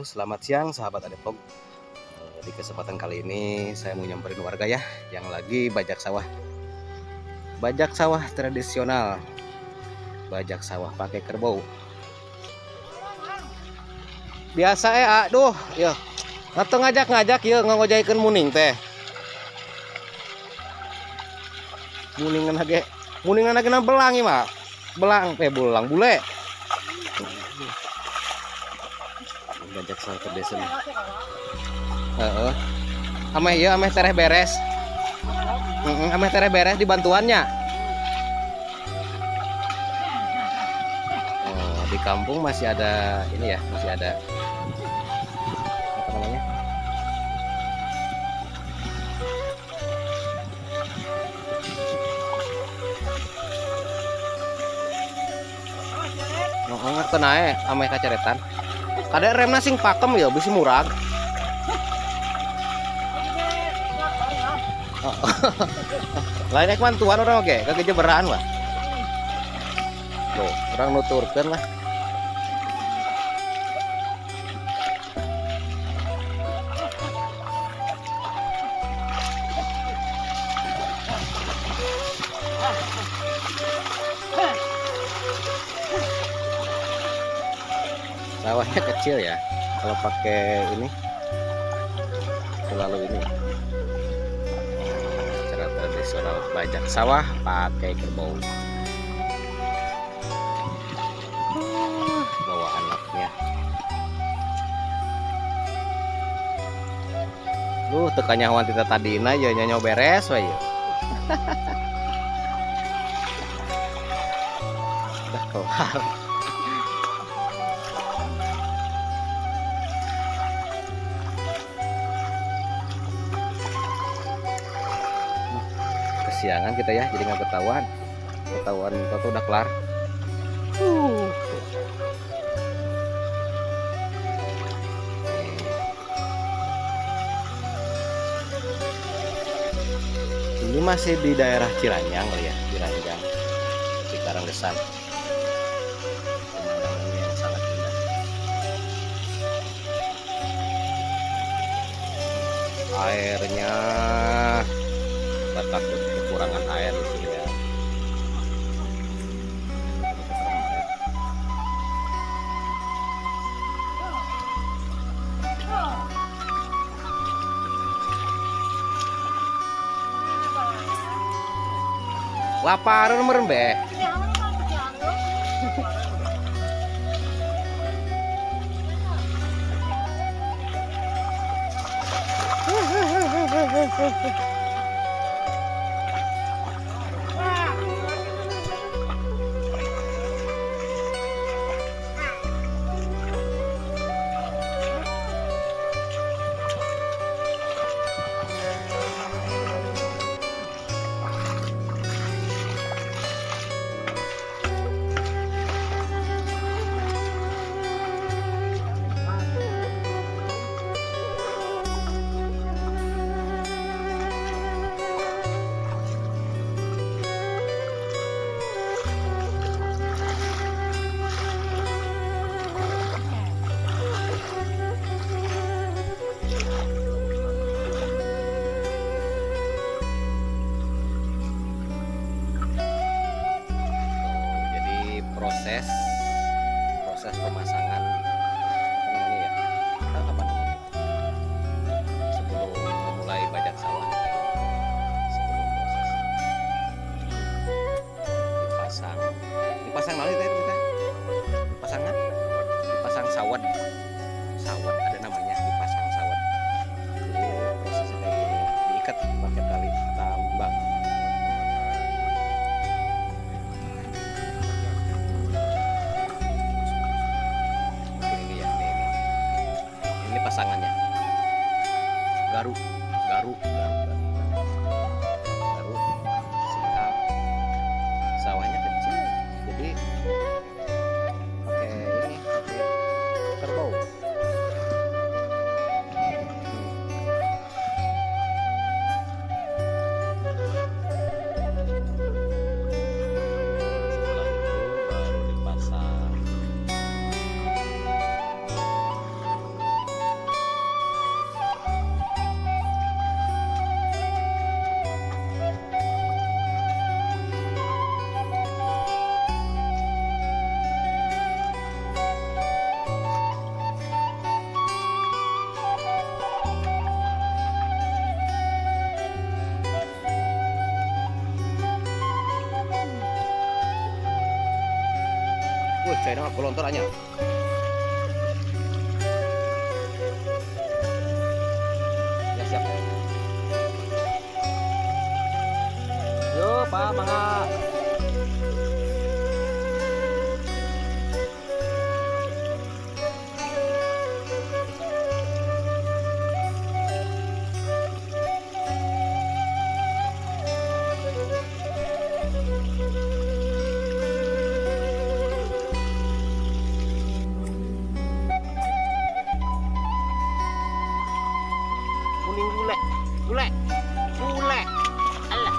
wabarakatuh. Selamat siang sahabat Adevlog. Di kesempatan kali ini saya mau nyamperin warga ya yang lagi bajak sawah. Bajak sawah tradisional. Bajak sawah pakai kerbau. Biasa aduh, ya. Atau ngajak-ngajak ya ngojaikeun muning teh. Muningan lagi na belang ieu mah. Belang bulang bule. Bajak sawah tradisional. Ameh tereh beres. Ameh tereh beres di bantuannya. Oh, di kampung masih ada ini ya, masih ada apa namanya? Nggak naik ameh kaceretan. Kada remna sing pakem ya bisi murag. Lain ek mantuan orang oke, kegejeberan lah. Tuh, orang nuturkeun lah. Sawahnya kecil ya, kalau pakai ini selalu ini cara tradisional bajak sawah pakai kerbau. Bawa anaknya. Tekannya hewan kita tadina ya nyanyo beres we ya. Udah kelar. Kesiangan kita ya, jadi nggak ketahuan toto udah kelar. Ini masih di daerah Ciranjang ya, Ciranjang di Karangdesan. Pemandangannya yang sangat indah. Airnya kita takut kekurangan air di sini ya. Lapar meureun beh. proses pemasangan apa namanya ya, sebelum memulai bajak sawah, sebelum proses dipasang nanti kita dipasang sawat ada namanya, dipasang sawat. Jadi prosesnya kayak gini, diikat pakai tali tambang. coy nama golontor aja. Ya siap. Yo Pak mangga. Kuning gule, gule, gule, alah.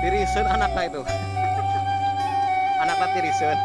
Tirisun anaknya itu. Anaknya tirisun.